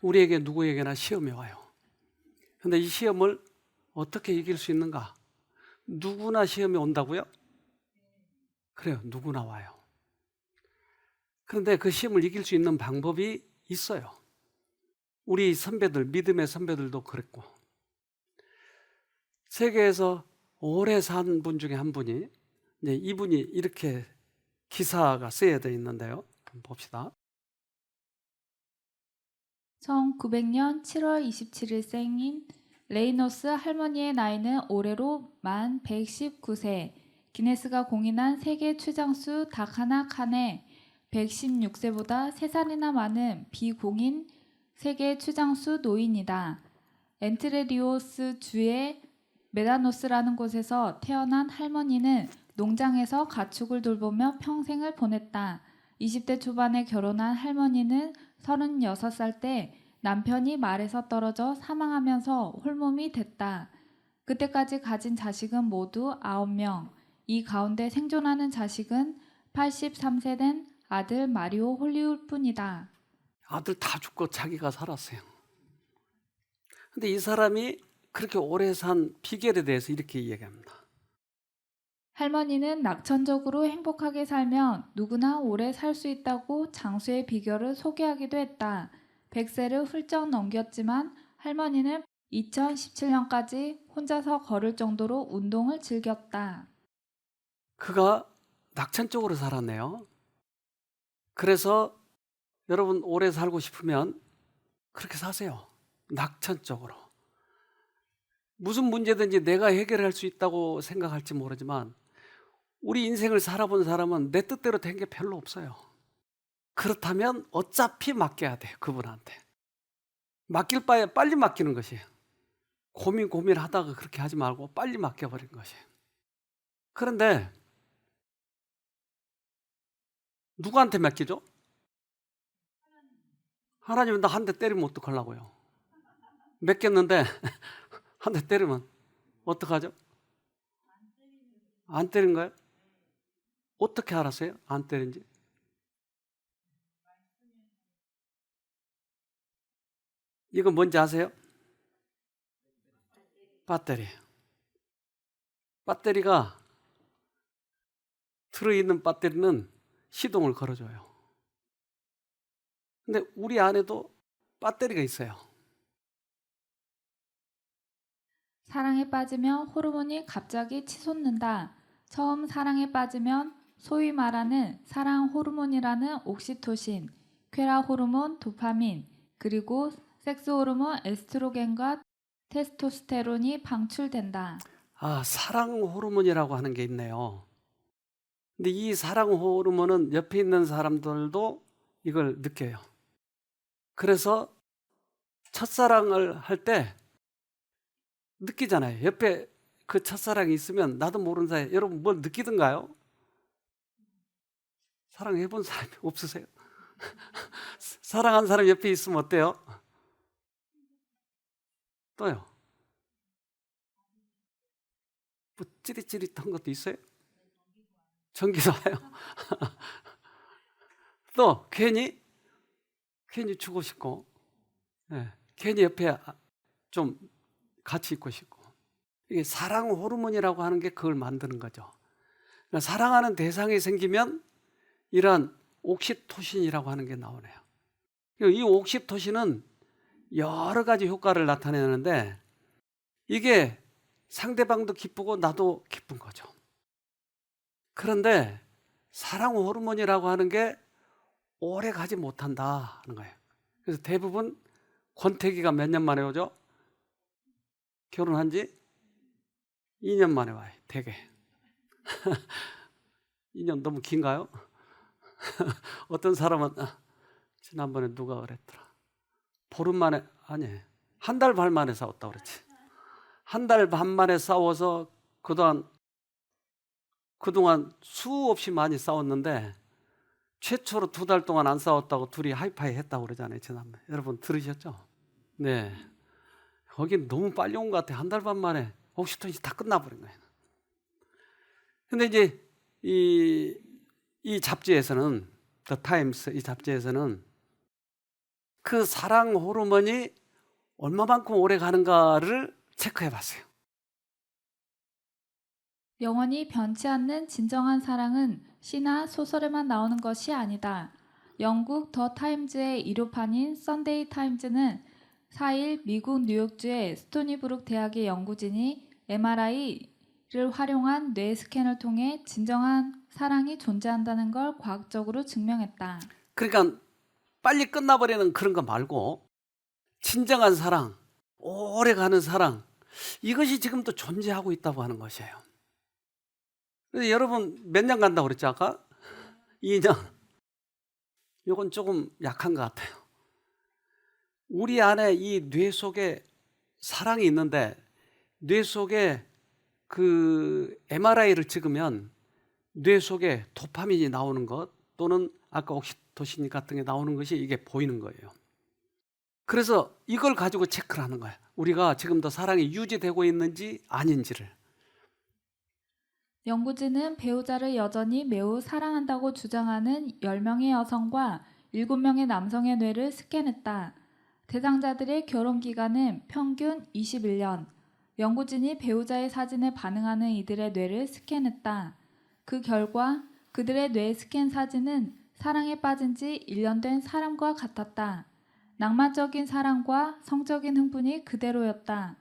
우리에게 누구에게나 시험이 와요. 근데 이 시험을 어떻게 이길 수 있는가? 누구나 시험이 온다고요? 그래요. 누구나 와요. 그런데 그 시험을 이길 수 있는 방법이 있어요. 우리 선배들, 믿음의 선배들도 그랬고, 세계에서 오래 산 분 중에 한 분이, 이분이 이렇게 기사가 쓰여져 있는데요. 한번 봅시다. 1900년 7월 27일 생인 레이노스 할머니의 나이는 올해로 만 119세. 기네스가 공인한 세계 추장수 다카나 칸의 116세보다 3살이나 많은 비공인 세계 추장수 노인이다. 엔트레리오스 주의 메다노스라는 곳에서 태어난 할머니는 농장에서 가축을 돌보며 평생을 보냈다. 20대 초반에 결혼한 할머니는 36살 때 남편이 말에서 떨어져 사망하면서 홀몸이 됐다. 그때까지 가진 자식은 모두 9명. 이 가운데 생존하는 자식은 83세 된 아들 마리오 홀리울 뿐이다. 아들 다 죽고 자기가 살았어요. 근데 이 사람이 그렇게 오래 산 비결에 대해서 이렇게 이야기합니다. 할머니는 낙천적으로 행복하게 살면 누구나 오래 살 수 있다고 장수의 비결을 소개하기도 했다. 100세를 훌쩍 넘겼지만 할머니는 2017년까지 혼자서 걸을 정도로 운동을 즐겼다. 그가 낙천적으로 살았네요. 그래서 여러분 오래 살고 싶으면 그렇게 사세요. 낙천적으로. 무슨 문제든지 내가 해결할 수 있다고 생각할지 모르지만 우리 인생을 살아본 사람은 내 뜻대로 된 게 별로 없어요. 그렇다면 어차피 맡겨야 돼요. 그분한테. 맡길 바에 빨리 맡기는 것이에요. 고민하다가 그렇게 하지 말고 빨리 맡겨버리는 것이에요. 그런데 누구한테 맡기죠? 하나님, 나 한 대 때리면 어떡하려고요? 맡겼는데 한 대 때리면 어떡하죠? 안 때린 거예요? 어떻게 알았어요? 안 때린지? 이거 뭔지 아세요? 배터리. 배터리가 들어있는 배터리는 시동을 걸어줘요. 근데 우리 안에도 배터리가 있어요. 사랑에 빠지면 호르몬이 갑자기 치솟는다. 처음 사랑에 빠지면 소위 말하는 사랑 호르몬이라는 옥시토신, 쾌락 호르몬 도파민, 그리고 섹스 호르몬 에스트로겐과 테스토스테론이 방출된다. 사랑 호르몬이라고 하는 게 있네요. 근데 이 사랑 호르몬은 옆에 있는 사람들도 이걸 느껴요. 그래서 첫사랑을 할 때 느끼잖아요. 옆에 그 첫사랑이 있으면 나도 모르는 사이에 여러분 뭘 느끼던가요? 사랑해본 사람이 없으세요? 사랑한 사람 옆에 있으면 어때요? 또요? 뭐 찌릿찌릿한 것도 있어요? 전기도 와요? 또 괜히 주고 싶고, 괜히 옆에 좀 같이 있고 싶고. 이게 사랑 호르몬이라고 하는 게 그걸 만드는 거죠. 그러니까 사랑하는 대상이 생기면 이러한 옥시토신이라고 하는 게 나오네요. 이 옥시토신은 여러 가지 효과를 나타내는데 이게 상대방도 기쁘고 나도 기쁜 거죠. 그런데 사랑 호르몬이라고 하는 게 오래 가지 못한다 하는 거예요. 그래서 대부분 권태기가 몇 년 만에 오죠? 결혼한 지 2년 만에 와요. 되게. 2년 너무 긴가요? 어떤 사람은 지난번에 누가 그랬더라. 보름 만에, 아니, 한 달 반 만에 싸웠다고 그랬지. 한 달 반 만에 싸워서 그동안 수없이 많이 싸웠는데 최초로 2달 동안 안 싸웠다고 둘이 하이파이 했다고 그러잖아요. 지난번에. 여러분 들으셨죠? 네. 거긴 너무 빨리 온 것 같아요. 한 달 반 만에 옥시토신이 다 끝나버린 거예요. 근데 이제 이 잡지에서는, The Times 이 잡지에서는 그 사랑 호르몬이 얼마만큼 오래 가는가를 체크해 봤어요. 영원히 변치 않는 진정한 사랑은 시나 소설에만 나오는 것이 아니다. 영국 더 타임즈의 일요판인 썬데이 타임즈는 4일 미국 뉴욕주의 스토니브룩 대학의 연구진이 MRI를 활용한 뇌 스캔을 통해 진정한 사랑이 존재한다는 걸 과학적으로 증명했다. 그러니까 빨리 끝나버리는 그런 거 말고 진정한 사랑, 오래 가는 사랑, 이것이 지금도 존재하고 있다고 하는 것이에요. 근데 여러분 몇 년 간다고 그랬죠 아까? 2년. 이건 조금 약한 것 같아요. 우리 안에 이 뇌 속에 사랑이 있는데 뇌 속에 그 MRI를 찍으면 뇌 속에 도파민이 나오는 것 또는 아까 옥시토신 같은 게 나오는 것이 이게 보이는 거예요. 그래서 이걸 가지고 체크를 하는 거예요. 우리가 지금도 사랑이 유지되고 있는지 아닌지를. 연구진은 배우자를 여전히 매우 사랑한다고 주장하는 10명의 여성과 7명의 남성의 뇌를 스캔했다. 대상자들의 결혼 기간은 평균 21년. 연구진이 배우자의 사진에 반응하는 이들의 뇌를 스캔했다. 그 결과 그들의 뇌 스캔 사진은 사랑에 빠진 지 1년 된 사람과 같았다. 낭만적인 사랑과 성적인 흥분이 그대로였다.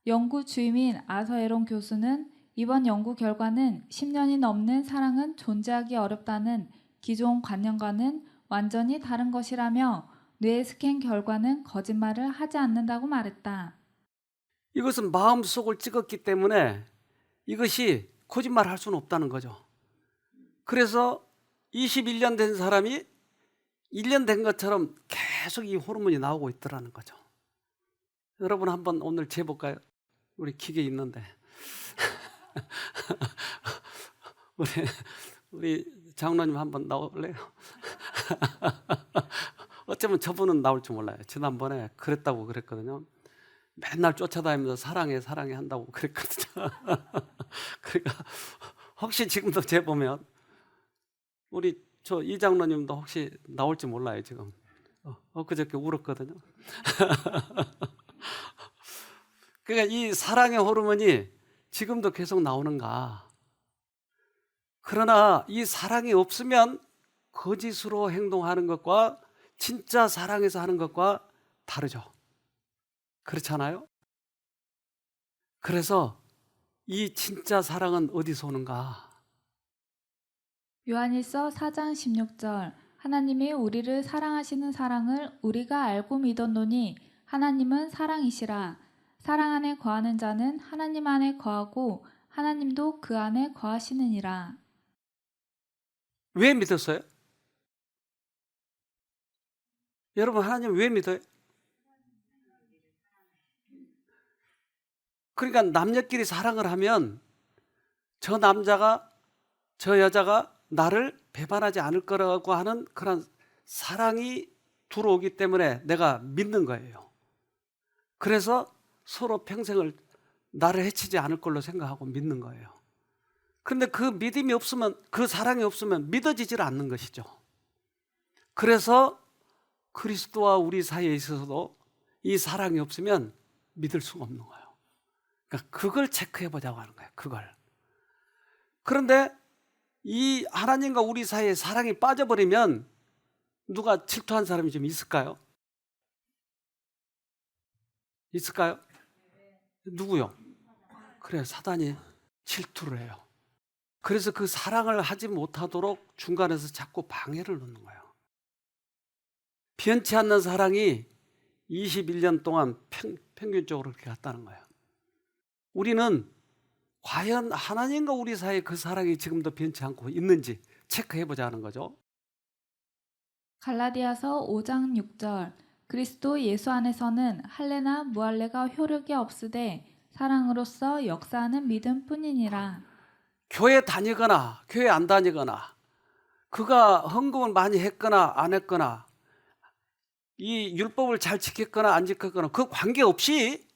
연구 주임인 아서 에론 교수는 이번 연구 결과는 10년이 넘는 사랑은 존재하기 어렵다는 기존 관념과는 완전히 다른 것이라며 뇌 스캔 결과는 거짓말을 하지 않는다고 말했다. 이것은 마음속을 찍었기 때문에 이것이 거짓말 할 수는 없다는 거죠. 그래서 21년 된 사람이 1년 된 것처럼 계속 이 호르몬이 나오고 있더라는 거죠. 여러분 한번 오늘 재볼까요? 우리 기계 있는데. 우리 장로님 한번 나올래요? 어쩌면 저분은 나올 줄 몰라요. 지난번에 그랬다고 그랬거든요. 맨날 쫓아다니면서 사랑해 사랑해 한다고 그랬거든요. 그러니까 혹시 지금도 재보면 우리 저 이 장로님도 혹시 나올지 몰라요 지금. 엊그저께 울었거든요. 그러니까 이 사랑의 호르몬이 지금도 계속 나오는가. 그러나 이 사랑이 없으면 거짓으로 행동하는 것과 진짜 사랑해서 하는 것과 다르죠. 그렇잖아요? 그래서 이 진짜 사랑은 어디서 오는가? 요한일서 4장 16절 하나님이 우리를 사랑하시는 사랑을 우리가 알고 믿었노니 하나님은 사랑이시라. 사랑 안에 거하는 자는 하나님 안에 거하고 하나님도 그 안에 거하시느니라. 왜 믿었어요? 여러분 하나님 왜 믿어요? 그러니까 남녀끼리 사랑을 하면 저 남자가 저 여자가 나를 배반하지 않을 거라고 하는 그런 사랑이 들어오기 때문에 내가 믿는 거예요. 그래서 서로 평생을 나를 해치지 않을 걸로 생각하고 믿는 거예요. 그런데 그 믿음이 없으면, 그 사랑이 없으면 믿어지질 않는 것이죠. 그래서 그리스도와 우리 사이에 있어서도 이 사랑이 없으면 믿을 수가 없는 거예요. 그러니까 그걸 체크해 보자고 하는 거예요. 그걸. 그런데 이 하나님과 우리 사이에 사랑이 빠져버리면 누가 질투한 사람이 좀 있을까요? 있을까요? 누구요? 그래, 사단이 질투를 해요. 그래서 그 사랑을 하지 못하도록 중간에서 자꾸 방해를 놓는 거예요. 변치 않는 사랑이 21년 동안 평균적으로 그렇게 갔다는 거예요. 우리는 과연 하나님과 우리 사이에 그 사랑이 지금도 변치 않고 있는지 체크해보자 하는 거죠. 갈라디아서 5장 6절 그리스도 예수 안에서는 할례나 무할례가 효력이 없으되 사랑으로서 역사하는 믿음 뿐이니라. 교회 다니거나 교회 안 다니거나 그가 헌금을 많이 했거나 안 했거나 이 율법을 잘 지켰거나 안 지켰거나 그 관계없이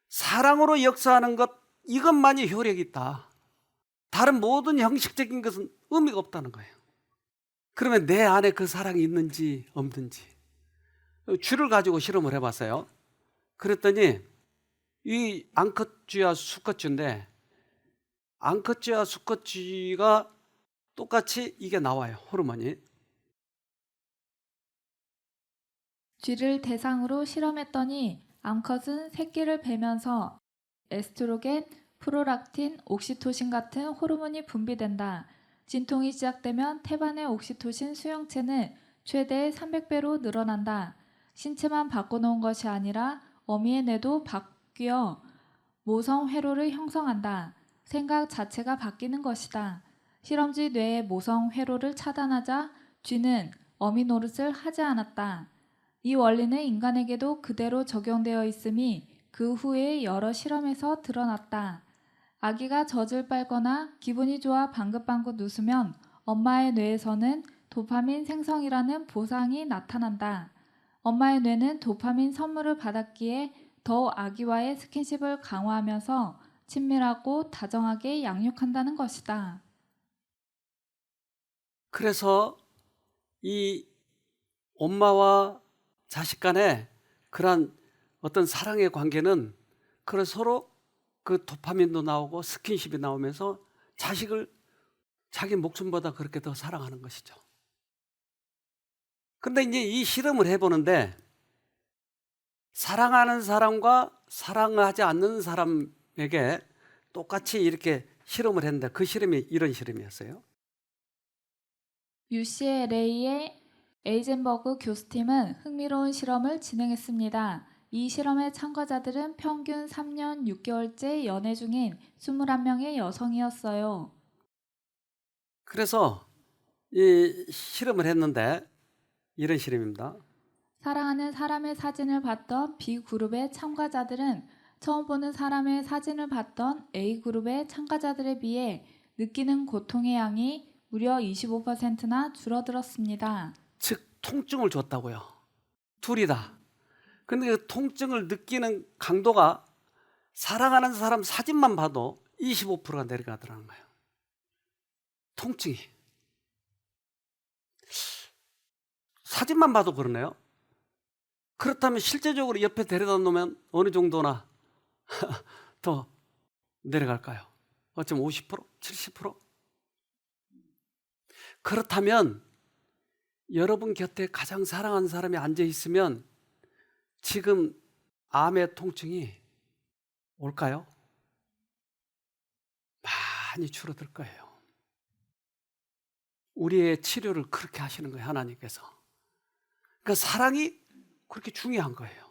사랑으로 역사하는 것 이것만이 효력이 있다. 다른 모든 형식적인 것은 의미가 없다는 거예요. 그러면 내 안에 그 사랑이 있는지 없는지 쥐를 가지고 실험을 해봤어요. 그랬더니 이 앙컷쥐와 수컷쥐인데 앙컷쥐와 수컷쥐가 똑같이 이게 나와요. 호르몬이. 쥐를 대상으로 실험했더니 암컷은 새끼를 베면서 에스트로겐, 프로락틴, 옥시토신 같은 호르몬이 분비된다. 진통이 시작되면 태반의 옥시토신 수용체는 최대 300배로 늘어난다. 신체만 바꿔놓은 것이 아니라 어미의 뇌도 바뀌어 모성 회로를 형성한다. 생각 자체가 바뀌는 것이다. 실험쥐 뇌의 모성 회로를 차단하자 쥐는 어미 노릇을 하지 않았다. 이 원리는 인간에게도 그대로 적용되어 있음이 그 후에 여러 실험에서 드러났다. 아기가 젖을 빨거나 기분이 좋아 방긋방긋 웃으면 엄마의 뇌에서는 도파민 생성이라는 보상이 나타난다. 엄마의 뇌는 도파민 선물을 받았기에 더 아기와의 스킨십을 강화하면서 친밀하고 다정하게 양육한다는 것이다. 그래서 이 엄마와 자식 간의 그런 어떤 사랑의 관계는 그런 서로 그 도파민도 나오고 스킨십이 나오면서 자식을 자기 목숨보다 그렇게 더 사랑하는 것이죠. 근데 이제 이 실험을 해보는데 사랑하는 사람과 사랑하지 않는 사람에게 똑같이 이렇게 실험을 했는데 그 실험이 이런 실험이었어요. UCLA의 에이젠버그 교수팀은 흥미로운 실험을 진행했습니다. 이 실험의 참가자들은 평균 3년 6개월째 연애 중인 21명의 여성이었어요. 그래서 이 실험을 했는데 이런 실험입니다. 사랑하는 사람의 사진을 봤던 B그룹의 참가자들은 처음 보는 사람의 사진을 봤던 A그룹의 참가자들에 비해 느끼는 고통의 양이 무려 25%나 줄어들었습니다. 즉 통증을 줬다고요. 둘이 다. 근데 그 통증을 느끼는 강도가 사랑하는 사람 사진만 봐도 25%가 내려가더라는 거예요. 통증이. 사진만 봐도 그러네요. 그렇다면 실제적으로 옆에 데려다 놓으면 어느 정도나 더 내려갈까요? 어쩌면 50%? 70%? 그렇다면 여러분 곁에 가장 사랑하는 사람이 앉아 있으면 지금 암의 통증이 올까요? 많이 줄어들 거예요. 우리의 치료를 그렇게 하시는 거예요, 하나님께서. 그러니까 사랑이 그렇게 중요한 거예요.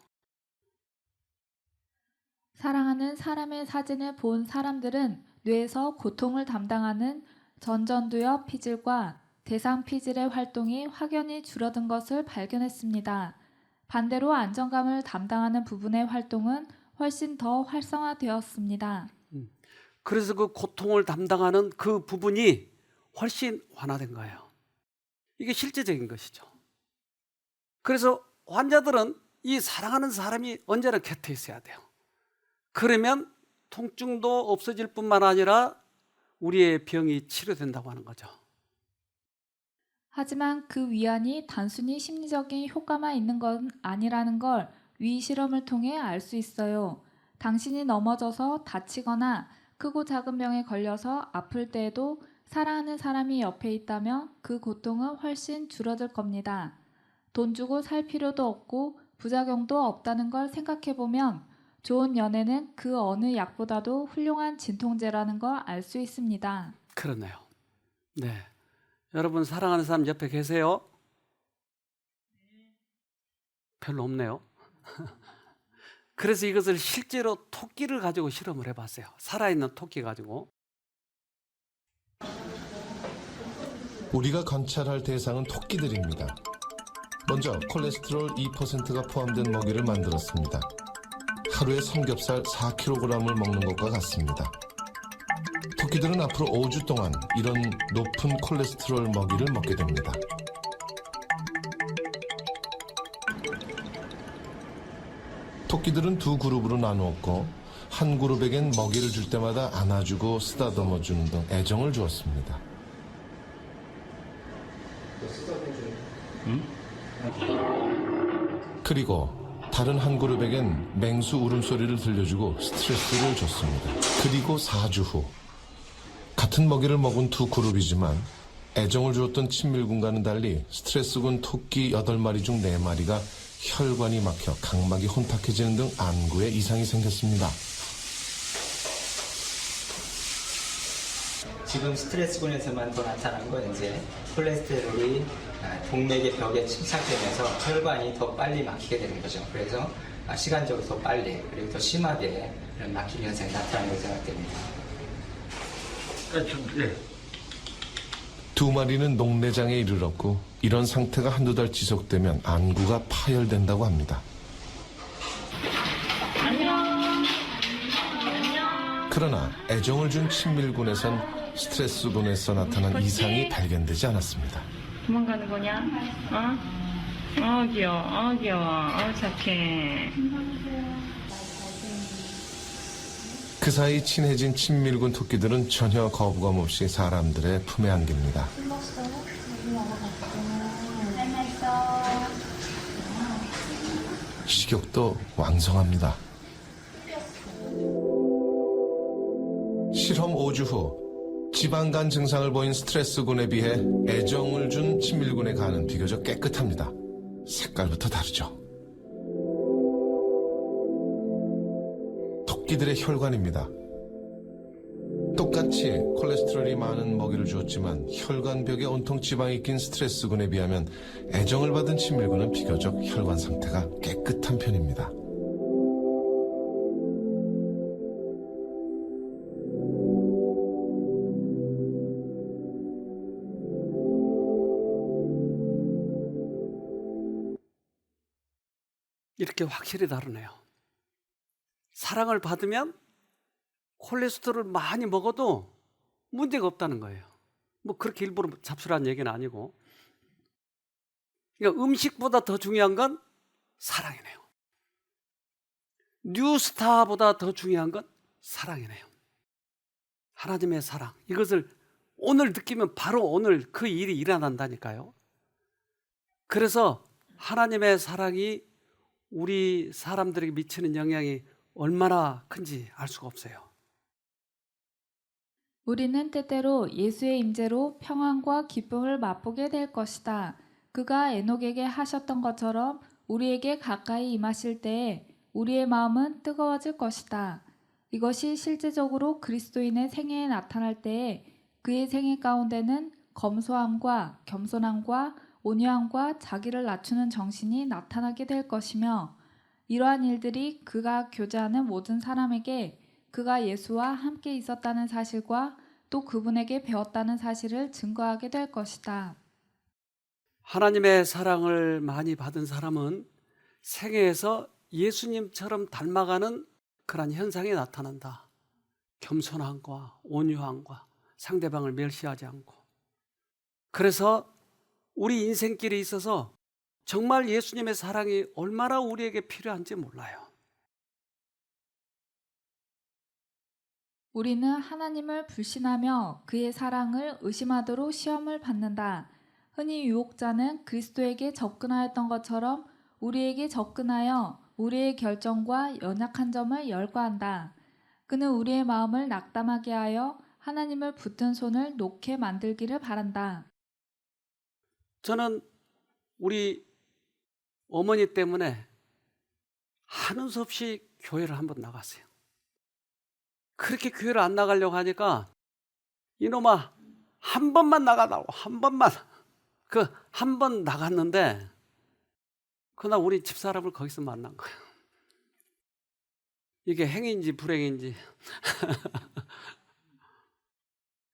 사랑하는 사람의 사진을 본 사람들은 뇌에서 고통을 담당하는 전전두엽 피질과 대상 피질의 활동이 확연히 줄어든 것을 발견했습니다. 반대로 안정감을 담당하는 부분의 활동은 훨씬 더 활성화되었습니다. 그래서 그 고통을 담당하는 그 부분이 훨씬 완화된 거예요. 이게 실제적인 것이죠. 그래서 환자들은 이 사랑하는 사람이 언제나 곁에 있어야 돼요. 그러면 통증도 없어질 뿐만 아니라 우리의 병이 치료된다고 하는 거죠. 하지만 그 위안이 단순히 심리적인 효과만 있는 건 아니라는 걸 위 실험을 통해 알 수 있어요. 당신이 넘어져서 다치거나 크고 작은 병에 걸려서 아플 때에도 사랑하는 사람이 옆에 있다면 그 고통은 훨씬 줄어들 겁니다. 돈 주고 살 필요도 없고 부작용도 없다는 걸 생각해보면 좋은 연애는 그 어느 약보다도 훌륭한 진통제라는 걸 알 수 있습니다. 그러네요. 네. 여러분 사랑하는 사람 옆에 계세요? 별로 없네요. 그래서 이것을 실제로 토끼를 가지고 실험을 해봤어요. 살아있는 토끼 가지고. 우리가 관찰할 대상은 토끼들입니다. 먼저 콜레스테롤 2%가 포함된 먹이를 만들었습니다. 하루에 삼겹살 4kg을 먹는 것과 같습니다. 토끼들은 앞으로 5주 동안 이런 높은 콜레스테롤 먹이를 먹게 됩니다. 토끼들은 두 그룹으로 나누었고 한 그룹에겐 먹이를 줄 때마다 안아주고 쓰다듬어 주는 등 애정을 주었습니다. 그리고 다른 한 그룹에겐 맹수 울음소리를 들려주고 스트레스를 줬습니다. 그리고 4주 후 같은 먹이를 먹은 두 그룹이지만 애정을 주었던 친밀군과는 달리 스트레스군 토끼 8마리 중 4마리가 혈관이 막혀 각막이 혼탁해지는 등 안구에 이상이 생겼습니다. 지금 스트레스군에서만 더 나타난 건 이제 콜레스테롤이 동맥의 벽에 침착되면서 혈관이 더 빨리 막히게 되는 거죠. 그래서 시간적으로 더 빨리 그리고 더 심하게 이런 막힘 현상이 나타나고 생각됩니다. 두 마리는 녹내장에 이르렀고 이런 상태가 한두 달 지속되면 안구가 파열된다고 합니다. 그러나 애정을 준 친밀군에선 스트레스군에서 나타난 이상이 발견되지 않았습니다. 도망가는 거냐? 귀여워. 귀여워. 착해. 그 사이 친해진 친밀군 토끼들은 전혀 거부감 없이 사람들의 품에 안깁니다. 식욕도 왕성합니다. 실험 5주 후 지방간 증상을 보인 스트레스군에 비해 애정을 준 친밀군의 간은 비교적 깨끗합니다. 색깔부터 다르죠. 토끼들의 혈관입니다. 똑같이 콜레스테롤이 많은 먹이를 주었지만 혈관벽에 온통 지방이 낀 스트레스군에 비하면 애정을 받은 친밀군은 비교적 혈관 상태가 깨끗한 편입니다. 이렇게 확실히 다르네요. 사랑을 받으면 콜레스테롤 많이 먹어도 문제가 없다는 거예요. 뭐 그렇게 일부러 잡술한 얘기는 아니고. 그러니까 음식보다 더 중요한 건 사랑이네요. 뉴스타보다 더 중요한 건 사랑이네요. 하나님의 사랑. 이것을 오늘 느끼면 바로 오늘 그 일이 일어난다니까요. 그래서 하나님의 사랑이 우리 사람들에게 미치는 영향이 얼마나 큰지 알 수가 없어요. 우리는 때때로 예수의 임재로 평안과 기쁨을 맛보게 될 것이다. 그가 에녹에게 하셨던 것처럼 우리에게 가까이 임하실 때에 우리의 마음은 뜨거워질 것이다. 이것이 실제적으로 그리스도인의 생애에 나타날 때에 그의 생애 가운데는 검소함과 겸손함과 온유함과 자기를 낮추는 정신이 나타나게 될 것이며 이러한 일들이 그가 교제하는 모든 사람에게 그가 예수와 함께 있었다는 사실과 또 그분에게 배웠다는 사실을 증거하게 될 것이다. 하나님의 사랑을 많이 받은 사람은 생애에서 예수님처럼 닮아가는 그런 현상이 나타난다. 겸손함과 온유함과 상대방을 멸시하지 않고. 그래서 우리 인생길에 있어서 정말 예수님의 사랑이 얼마나 우리에게 필요한지 몰라요. 우리는 하나님을 불신하며 그의 사랑을 의심하도록 시험을 받는다. 흔히 유혹자는 그리스도에게 접근하였던 것처럼 우리에게 접근하여 우리의 결정과 연약한 점을 열거한다. 그는 우리의 마음을 낙담하게 하여 하나님을 붙든 손을 놓게 만들기를 바란다. 저는 우리 어머니 때문에 하는 수 없이 교회를 한번 나갔어요. 그렇게 교회를 안 나가려고 하니까 이놈아 한 번만 나가다오. 한 번만. 그 한 번 나갔는데 그날 우리 집사람을 거기서 만난 거예요. 이게 행인지 불행인지.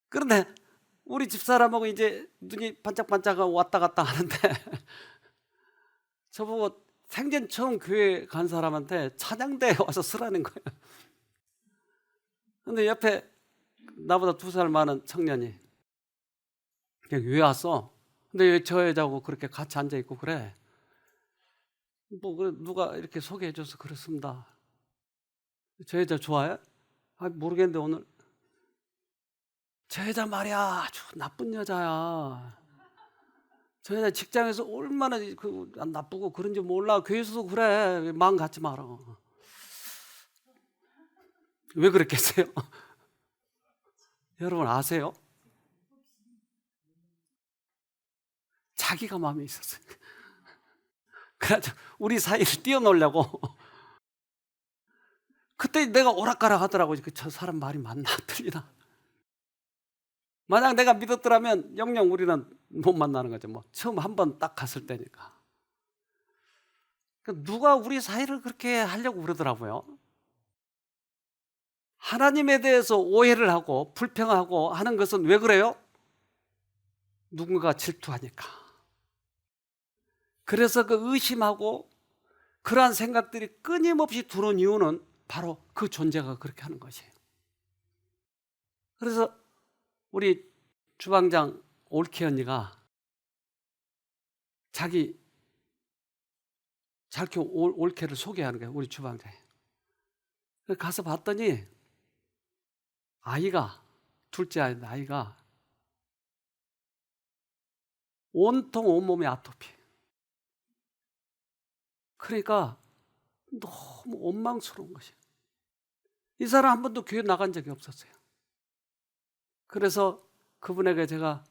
그런데 우리 집사람하고 이제 눈이 반짝반짝 왔다 갔다 하는데 저보고 생전 처음 교회 간 사람한테 찬양대에 와서 쓰라는 거예요. 근데 옆에 나보다 2살 많은 청년이 왜 왔어? 근데 왜 저 여자하고 그렇게 같이 앉아있고 그래? 뭐 누가 이렇게 소개해줘서 그렇습니다. 저 여자 좋아해? 아, 모르겠는데 오늘 저 여자 말이야 아주 나쁜 여자야. 저 여자 직장에서 얼마나 나쁘고 그런지 몰라. 교회에서도 그래. 마음 갖지 마라. 왜 그랬겠어요? 여러분 아세요? 자기가 마음에 있었어요. 그래서 우리 사이를 띄워놓으려고. 그때 내가 오락가락 하더라고요. 저 사람 말이 맞나 틀리나. 만약 내가 믿었더라면 영영 우리는 못 만나는 거죠. 뭐 처음 한 번 딱 갔을 때니까. 누가 우리 사이를 그렇게 하려고 그러더라고요. 하나님에 대해서 오해를 하고 불평하고 하는 것은 왜 그래요? 누군가 질투하니까. 그래서 그 의심하고 그러한 생각들이 끊임없이 들어온 이유는 바로 그 존재가 그렇게 하는 것이에요. 그래서 우리 주방장 올케 언니가 자기 올케를 소개하는 거예요. 우리 주방장이. 가서 봤더니 아이가, 둘째 아이가 온통 온몸에 아토피. 그러니까 너무 원망스러운 것이에요. 이 사람 한 번도 교회 나간 적이 없었어요. 그래서 그분에게 제가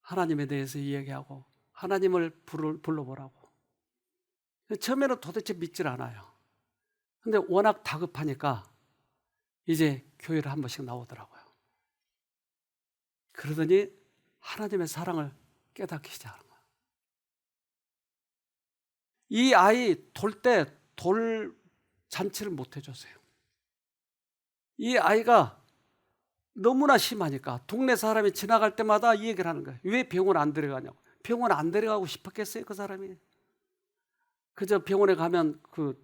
하나님에 대해서 이야기하고 하나님을 불러보라고. 처음에는 도대체 믿질 않아요. 근데 워낙 다급하니까 이제 교회를 한 번씩 나오더라고요. 그러더니 하나님의 사랑을 깨닫기 시작하는 거예요. 이 아이 돌 때 돌 잔치를 못 해줬어요. 이 아이가 너무나 심하니까 동네 사람이 지나갈 때마다 이 얘기를 하는 거예요. 왜 병원 안 데려가냐고. 병원 안 데려가고 싶었겠어요, 그 사람이. 그저 병원에 가면 그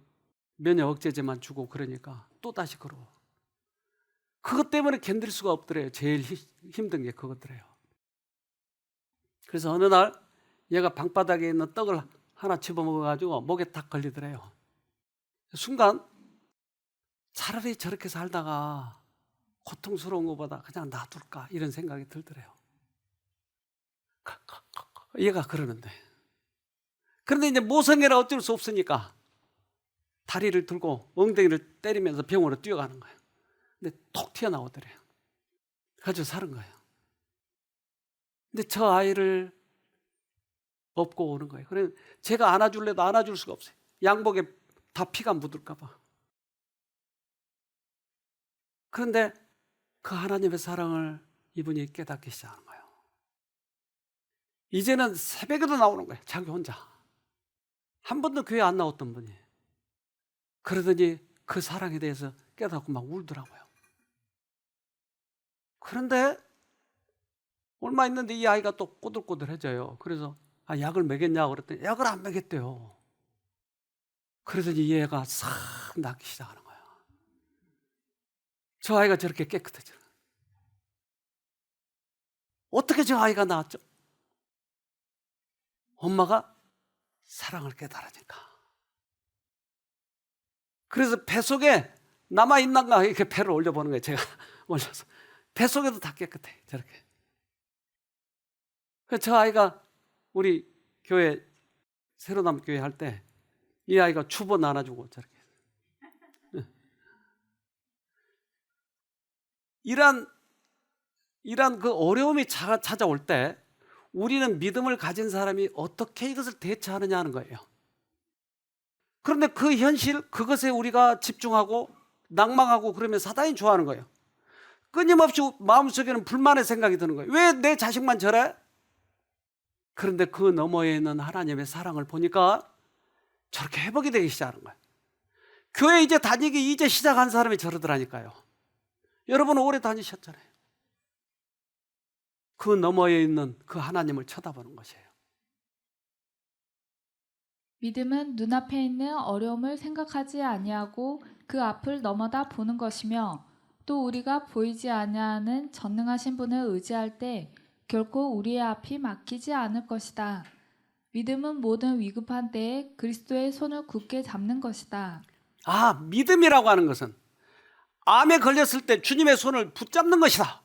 면역 억제제만 주고 그러니까 또 다시 그러고. 그것 때문에 견딜 수가 없더래요. 제일 힘든 게 그것더래요. 그래서 어느 날 얘가 방바닥에 있는 떡을 하나 집어먹어가지고 목에 딱 걸리더래요. 순간 차라리 저렇게 살다가 고통스러운 것보다 그냥 놔둘까 이런 생각이 들더래요. 얘가 그러는데. 그런데 이제 모성애라 어쩔 수 없으니까 다리를 들고 엉덩이를 때리면서 병원으로 뛰어가는 거예요. 근데 톡 튀어나오더래요. 가지고 사는 거예요. 근데 저 아이를 업고 오는 거예요. 그래서 제가 안아줄래도 안아줄 수가 없어요. 양복에 다 피가 묻을까 봐. 그런데 그 하나님의 사랑을 이분이 깨닫기 시작하는 거예요. 이제는 새벽에도 나오는 거예요. 자기 혼자. 한 번도 교회 안 나왔던 분이. 그러더니 그 사랑에 대해서 깨닫고 막 울더라고요. 그런데 얼마 있는데 이 아이가 또 꼬들꼬들해져요. 그래서 약을 먹였냐고 그랬더니 약을 안 먹였대요. 그러더니 얘가 싹 낫기 시작하는 거예요. 저 아이가 저렇게 깨끗해져. 어떻게 저 아이가 나왔죠? 엄마가 사랑을 깨달으니까. 그래서 배 속에 남아있는가 이렇게 배를 올려보는 거예요. 제가 올려서. 배 속에도 다 깨끗해. 저렇게. 그래서 저 아이가 우리 교회 새로남 교회 할 때 이 아이가 주보 나눠주고 저렇게. 이런 그 어려움이 찾아올 때 우리는 믿음을 가진 사람이 어떻게 이것을 대처하느냐 하는 거예요. 그런데 그 현실, 그것에 우리가 집중하고 낭망하고 그러면 사단이 좋아하는 거예요. 끊임없이 마음속에는 불만의 생각이 드는 거예요. 왜 내 자식만 저래? 그런데 그 너머에 있는 하나님의 사랑을 보니까 저렇게 회복이 되기 시작하는 거예요. 교회 이제 다니기 이제 시작한 사람이 저러더라니까요. 여러분 오래 다니셨잖아요. 그 너머에 있는 그 하나님을 쳐다보는 것이에요. 믿음은 눈앞에 있는 어려움을 생각하지 아니하고 그 앞을 넘어다 보는 것이며 또 우리가 보이지 아니하는 전능하신 분을 의지할 때 결코 우리의 앞이 막히지 않을 것이다. 믿음은 모든 위급한 때에 그리스도의 손을 굳게 잡는 것이다. 믿음이라고 하는 것은 암에 걸렸을 때 주님의 손을 붙잡는 것이다.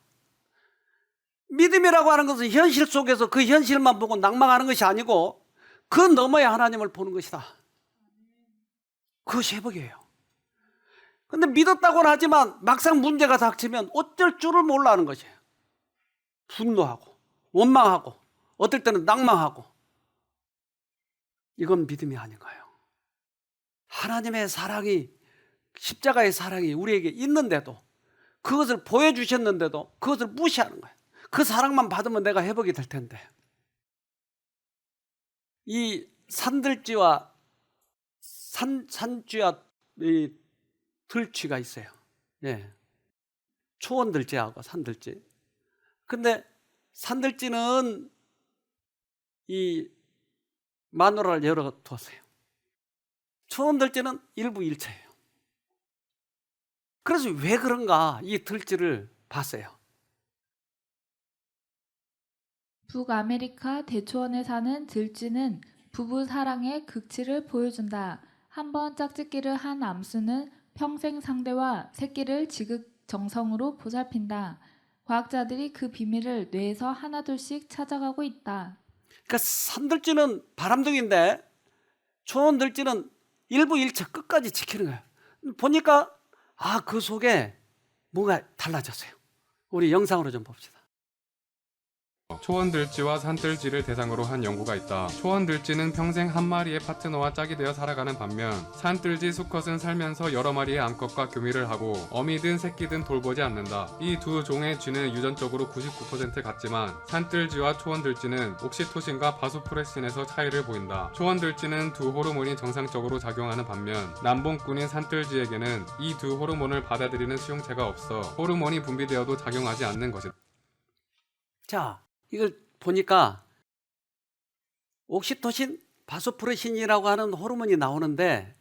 믿음이라고 하는 것은 현실 속에서 그 현실만 보고 낭망하는 것이 아니고 그 너머에 하나님을 보는 것이다. 그것이 회복이에요. 근데 믿었다고는 하지만 막상 문제가 닥치면 어쩔 줄을 몰라 하는 것이에요. 분노하고 원망하고 어떨 때는 낭망하고. 이건 믿음이 아닌 거예요. 하나님의 사랑이, 십자가의 사랑이 우리에게 있는데도, 그것을 보여주셨는데도 그것을 무시하는 거예요. 그 사랑만 받으면 내가 회복이 될 텐데. 이 산들쥐와 산쥐와 이 들쥐가 있어요. 예. 초원들쥐하고 산들쥐. 근데 산들쥐는 이 마누라를 열어두었어요. 초원들쥐는 일부 일체예요. 그래서 왜 그런가 이 들쥐를 봤어요. 북아메리카 대초원에 사는 들쥐는 부부 사랑의 극치를 보여준다. 한번 짝짓기를 한 암수는 평생 상대와 새끼를 지극정성으로 보살핀다. 과학자들이 그 비밀을 뇌에서 하나둘씩 찾아가고 있다. 그러니까 산들쥐는 바람둥이인데 초원들쥐는 일부 일체 끝까지 지키는 거예요. 보니까 그 속에 뭔가 달라졌어요. 우리 영상으로 좀 봅시다. 초원들쥐와 산들쥐를 대상으로 한 연구가 있다. 초원들쥐는 평생 한 마리의 파트너와 짝이 되어 살아가는 반면 산들쥐 수컷은 살면서 여러 마리의 암컷과 교미를 하고 어미든 새끼든 돌보지 않는다. 이 두 종의 쥐는 유전적으로 99% 같지만 산들쥐와 초원들쥐는 옥시토신과 바소프레신에서 차이를 보인다. 초원들쥐는 두 호르몬이 정상적으로 작용하는 반면 남봉꾼인 산들쥐에게는 이 두 호르몬을 받아들이는 수용체가 없어 호르몬이 분비되어도 작용하지 않는 것이다. 자, 이걸 보니까 옥시토신, 바소프레신이라고 하는 호르몬이 나오는데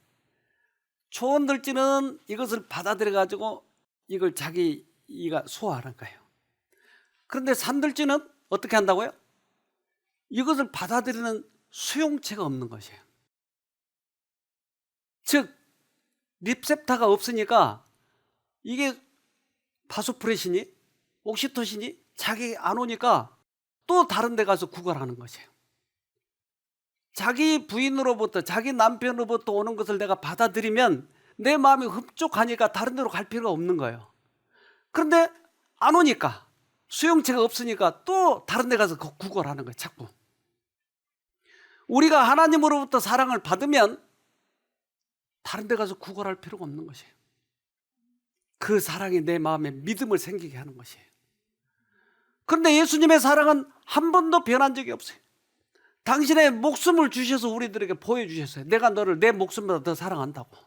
초원들쥐는 이것을 받아들여 가지고 이걸 자기가 소화하는 거예요. 그런데 산들쥐는 어떻게 한다고요? 이것을 받아들이는 수용체가 없는 것이에요. 즉 리셉터가 없으니까 이게 바소프레신이, 옥시토신이 자기 안 오니까 또 다른 데 가서 구걸하는 것이에요. 자기 부인으로부터, 자기 남편으로부터 오는 것을 내가 받아들이면 내 마음이 흡족하니까 다른 데로 갈 필요가 없는 거예요. 그런데 안 오니까, 수용체가 없으니까 또 다른 데 가서 구걸하는 거예요. 자꾸. 우리가 하나님으로부터 사랑을 받으면 다른 데 가서 구걸할 필요가 없는 것이에요. 그 사랑이 내 마음에 믿음을 생기게 하는 것이에요. 그런데 예수님의 사랑은 한 번도 변한 적이 없어요. 당신의 목숨을 주셔서 우리들에게 보여주셨어요. 내가 너를 내 목숨보다 더 사랑한다고.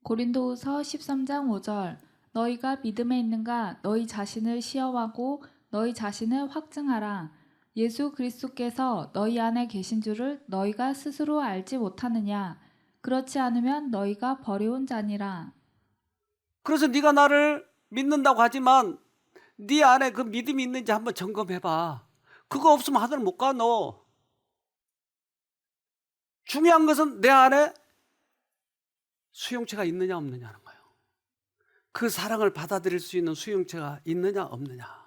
고린도후서 13장 5절 너희가 믿음에 있는가 너희 자신을 시험하고 너희 자신을 확증하라. 예수 그리스도께서 너희 안에 계신 줄을 너희가 스스로 알지 못하느냐. 그렇지 않으면 너희가 버려온 자니라. 그래서 네가 나를 믿는다고 하지만 네 안에 그 믿음이 있는지 한번 점검해봐. 그거 없으면 하늘 못 가 너. 중요한 것은 내 안에 수용체가 있느냐 없느냐는 거예요. 그 사랑을 받아들일 수 있는 수용체가 있느냐 없느냐.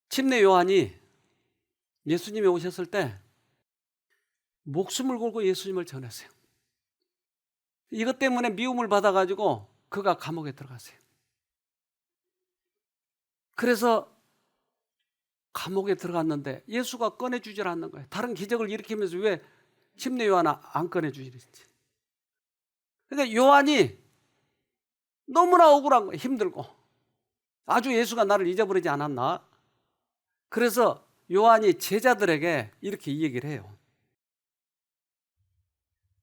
침례 요한이 예수님이 오셨을 때 목숨을 걸고 예수님을 전했어요. 이것 때문에 미움을 받아가지고 그가 감옥에 들어갔어요. 그래서 감옥에 들어갔는데 예수가 꺼내주질 않는 거예요. 다른 기적을 일으키면서 왜 침례 요한 안 꺼내주시는지. 그러니까 요한이 너무나 억울한 거예요. 힘들고. 아주 예수가 나를 잊어버리지 않았나? 그래서 요한이 제자들에게 이렇게 이 얘기를 해요.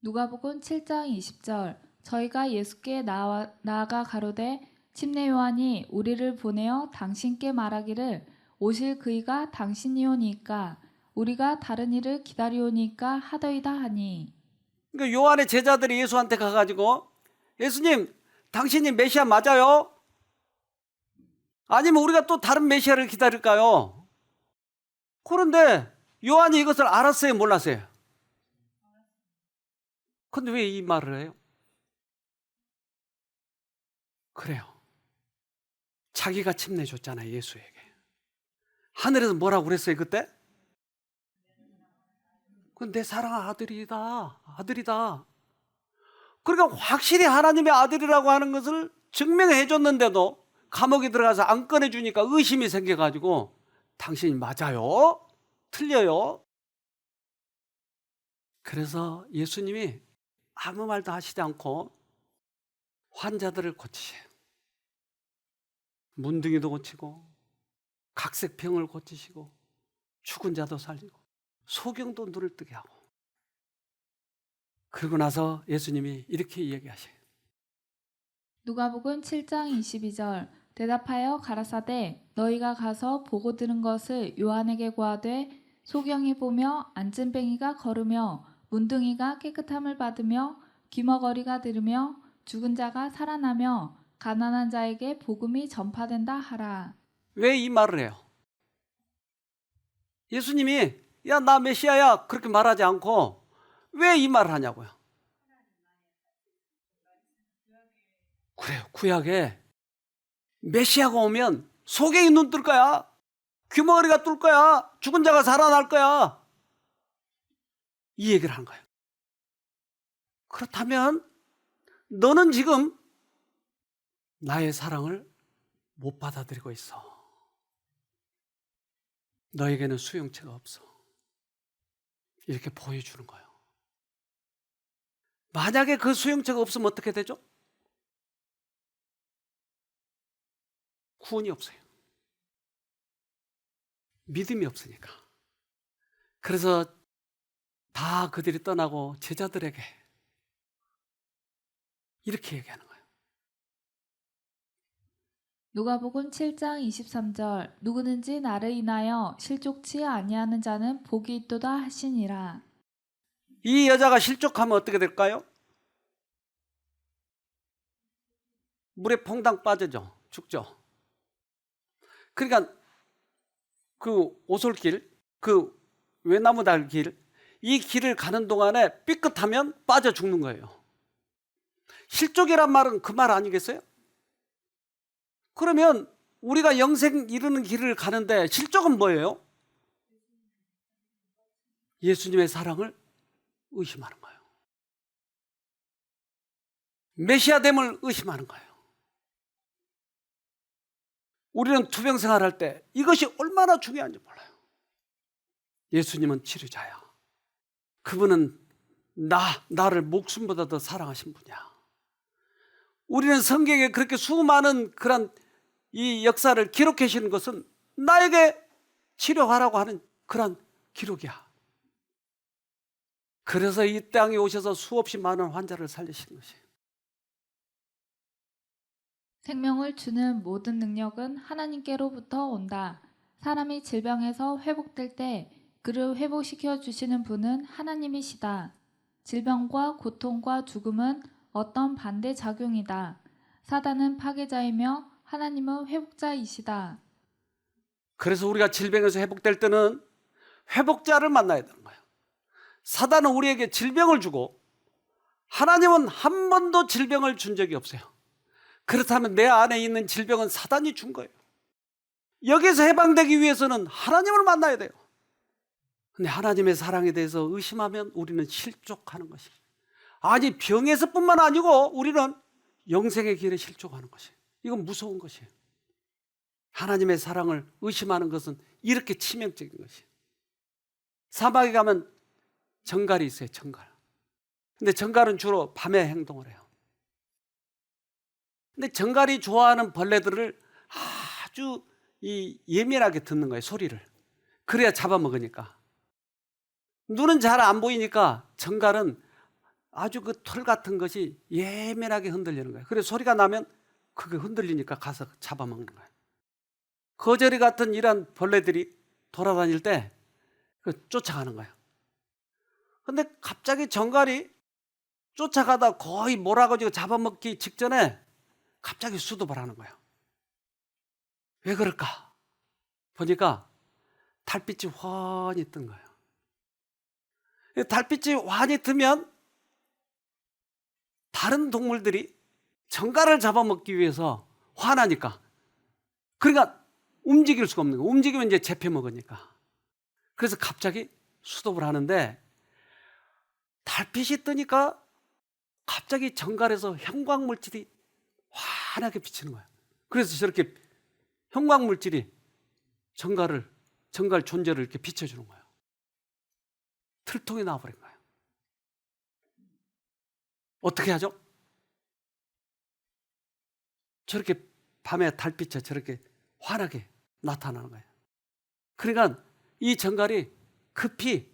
누가복음 7장 20절 저희가 예수께 나아가 가로되 침례 요한이 우리를 보내어 당신께 말하기를 오실 그이가 당신이오니까 우리가 다른 일을 기다리오니까 하더이다 하니. 그러니까 요한의 제자들이 예수한테 가가지고 예수님 당신이 메시아 맞아요? 아니면 우리가 또 다른 메시아를 기다릴까요? 그런데 요한이 이것을 알았어요 몰랐어요? 근데 왜 이 말을 해요? 그래요. 자기가 침내줬잖아요, 예수에게. 하늘에서 뭐라고 그랬어요, 그때? 내 사랑하는 아들이다, 아들이다. 그러니까 확실히 하나님의 아들이라고 하는 것을 증명해 줬는데도 감옥에 들어가서 안 꺼내주니까 의심이 생겨가지고 당신이 맞아요? 틀려요? 그래서 예수님이 아무 말도 하시지 않고 환자들을 고치세요. 문둥이도 고치고 각색병을 고치시고 죽은 자도 살리고 소경도 눈을 뜨게 하고. 그러고 나서 예수님이 이렇게 이야기하셔요. 누가복음 7장 22절 대답하여 가라사대 너희가 가서 보고 들은 것을 요한에게 고하되 소경이 보며 안진뱅이가 걸으며 문둥이가 깨끗함을 받으며 귀머거리가 들으며 죽은 자가 살아나며 가난한 자에게 복음이 전파된다 하라. 왜 이 말을 해요? 예수님이 야, 나 메시아야 그렇게 말하지 않고 왜 이 말을 하냐고요. 그래요. 구약에 메시아가 오면 소경이 눈 뜰 거야. 귀머거리가 뚫을 거야. 죽은 자가 살아날 거야. 이 얘기를 한 거예요. 그렇다면 너는 지금 나의 사랑을 못 받아들이고 있어. 너에게는 수용체가 없어. 이렇게 보여주는 거예요. 만약에 그 수용체가 없으면 어떻게 되죠? 구원이 없어요. 믿음이 없으니까. 그래서 다 그들이 떠나고 제자들에게 이렇게 얘기하는 거예요. 누가복음 7장 23절 누구든지 나를 인하여 실족치 아니하는 자는 복이 있도다 하시니라. 이 여자가 실족하면 어떻게 될까요? 물에 퐁당 빠져죠. 죽죠. 그러니까 그 오솔길, 그 외나무달 길, 이 길을 가는 동안에 삐끗하면 빠져 죽는 거예요. 실족이란 말은 그 말 아니겠어요? 그러면 우리가 영생 이루는 길을 가는데 실족은 뭐예요? 예수님의 사랑을 의심하는 거예요. 메시아됨을 의심하는 거예요. 우리는 투병 생활할 때 이것이 얼마나 중요한지 몰라요. 예수님은 치료자야. 그분은 나를 목숨보다 더 사랑하신 분이야. 우리는 성경에 그렇게 수많은 그런 이 역사를 기록해 주시는 것은 나에게 치료하라고 하는 그런 기록이야. 그래서 이 땅에 오셔서 수없이 많은 환자를 살리시는 것이에요. 생명을 주는 모든 능력은 하나님께로부터 온다. 사람이 질병에서 회복될 때 그를 회복시켜 주시는 분은 하나님이시다. 질병과 고통과 죽음은 어떤 반대작용이다. 사단은 파괴자이며 하나님은 회복자이시다. 그래서 우리가 질병에서 회복될 때는 회복자를 만나야 되는 거예요. 사단은 우리에게 질병을 주고 하나님은 한 번도 질병을 준 적이 없어요. 그렇다면 내 안에 있는 질병은 사단이 준 거예요. 여기서 해방되기 위해서는 하나님을 만나야 돼요. 근데 하나님의 사랑에 대해서 의심하면 우리는 실족하는 것이에요. 아니, 병에서뿐만 아니고 우리는 영생의 길에 실족하는 것이에요. 이건 무서운 것이에요. 하나님의 사랑을 의심하는 것은 이렇게 치명적인 것이에요. 사막에 가면 정갈이 있어요. 정갈. 근데 정갈은 주로 밤에 행동을 해요. 근데 정갈이 좋아하는 벌레들을 아주 예민하게 듣는 거예요. 소리를. 그래야 잡아먹으니까. 눈은 잘 안 보이니까 정갈은 아주 그 털 같은 것이 예민하게 흔들리는 거예요. 그래서 소리가 나면 그게 흔들리니까 가서 잡아먹는 거예요. 거저리 같은 이런 벌레들이 돌아다닐 때 쫓아가는 거예요. 근데 갑자기 정갈이 쫓아가다 거의 몰아가지고 잡아먹기 직전에 갑자기 수도를 하는 거예요. 왜 그럴까? 보니까 달빛이 환히 뜬 거예요. 달빛이 환히 뜨면 다른 동물들이 정갈을 잡아먹기 위해서 화나니까 그러니까 움직일 수가 없는 거예요. 움직이면 이제 잡혀 먹으니까. 그래서 갑자기 수도를 하는데 달빛이 뜨니까 갑자기 정갈에서 형광물질이 환하게 비치는 거예요. 그래서 저렇게 형광물질이 정갈 존재를 이렇게 비춰주는 거예요. 틀통이 나와버린 거예요. 어떻게 하죠? 저렇게 밤에 달빛에 저렇게 환하게 나타나는 거예요. 그러니까 이 정갈이 급히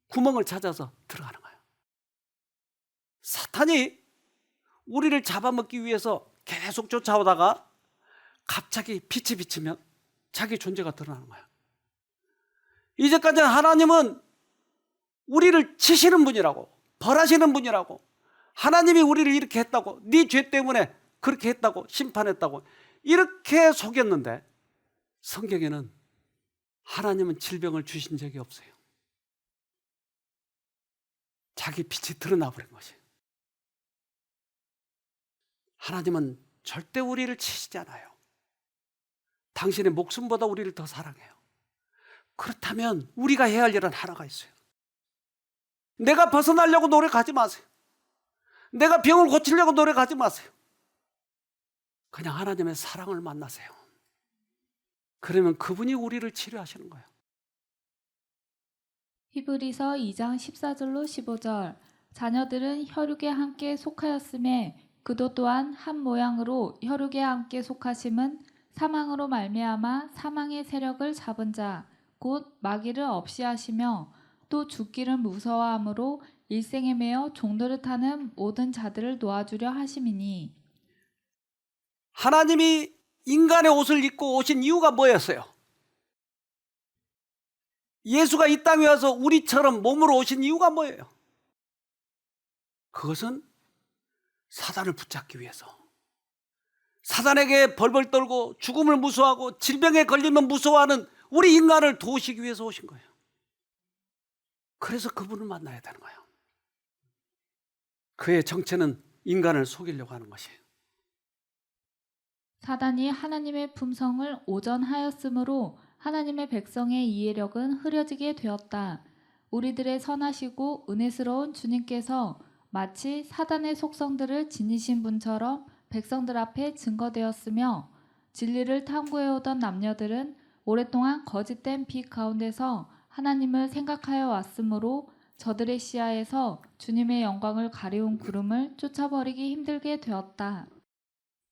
구멍을 찾아서 들어가는 거예요. 사탄이 우리를 잡아먹기 위해서 계속 쫓아오다가 갑자기 빛이 비치면 자기 존재가 드러나는 거예요. 이제까지 하나님은 우리를 치시는 분이라고, 벌하시는 분이라고, 하나님이 우리를 이렇게 했다고, 네 죄 때문에 그렇게 했다고, 심판했다고 이렇게 속였는데 성경에는 하나님은 질병을 주신 적이 없어요. 자기 빛이 드러나 버린 것이에요. 하나님은 절대 우리를 치시지 않아요. 당신의 목숨보다 우리를 더 사랑해요. 그렇다면 우리가 해야 할 일은 하나가 있어요. 내가 벗어나려고 노력하지 마세요. 내가 병을 고치려고 노력하지 마세요. 그냥 하나님의 사랑을 만나세요. 그러면 그분이 우리를 치료하시는 거예요. 히브리서 2장 14절로 15절. 자녀들은 혈육에 함께 속하였음에 그도 또한 한 모양으로 혈육에 함께 속하심은 사망으로 말미암아 사망의 세력을 잡은 자 곧 마귀를 없이 하시며 또 죽기를 무서워함으로 일생에 매여 종노릇하는 모든 자들을 놓아주려 하심이니. 하나님이 인간의 옷을 입고 오신 이유가 뭐였어요? 예수가 이 땅에 와서 우리처럼 몸으로 오신 이유가 뭐예요? 그것은 사단을 붙잡기 위해서, 사단에게 벌벌 떨고 죽음을 무서워하고 질병에 걸리면 무서워하는 우리 인간을 도우시기 위해서 오신 거예요. 그래서 그분을 만나야 되는 거예요. 그의 정체는 인간을 속이려고 하는 것이에요. 사단이 하나님의 품성을 오전하였으므로 하나님의 백성의 이해력은 흐려지게 되었다. 우리들의 선하시고 은혜스러운 주님께서 마치 사단의 속성들을 지니신 분처럼 백성들 앞에 증거되었으며 진리를 탐구해오던 남녀들은 오랫동안 거짓된 빛 가운데서 하나님을 생각하여 왔으므로 저들의 시야에서 주님의 영광을 가리운 구름을 쫓아버리기 힘들게 되었다.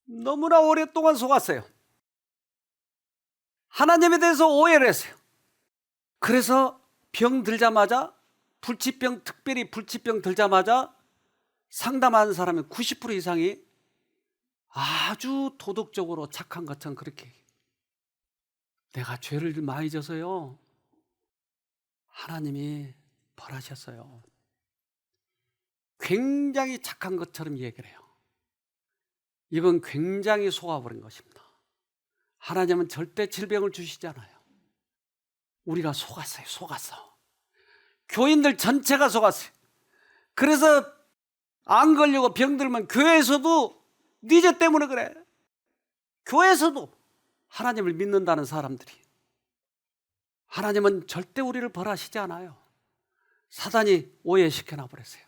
너무나 오랫동안 속았어요. 하나님에 대해서 오해를 했어요. 그래서 병 들자마자, 불치병, 특별히 불치병 들자마자 상담하는 사람의 90% 이상이 아주 도덕적으로 착한 것처럼 그렇게, 내가 죄를 많이 져서요, 하나님이 벌하셨어요. 굉장히 착한 것처럼 얘기를 해요. 이건 굉장히 속아버린 것입니다. 하나님은 절대 질병을 주시지 않아요. 우리가 속았어요. 속았어. 교인들 전체가 속았어요. 그래서 안 걸리고 병 들면 교회에서도 네 죄 때문에 그래. 교회에서도 하나님을 믿는다는 사람들이, 하나님은 절대 우리를 벌하시지 않아요. 사단이 오해시켜놔 버렸어요.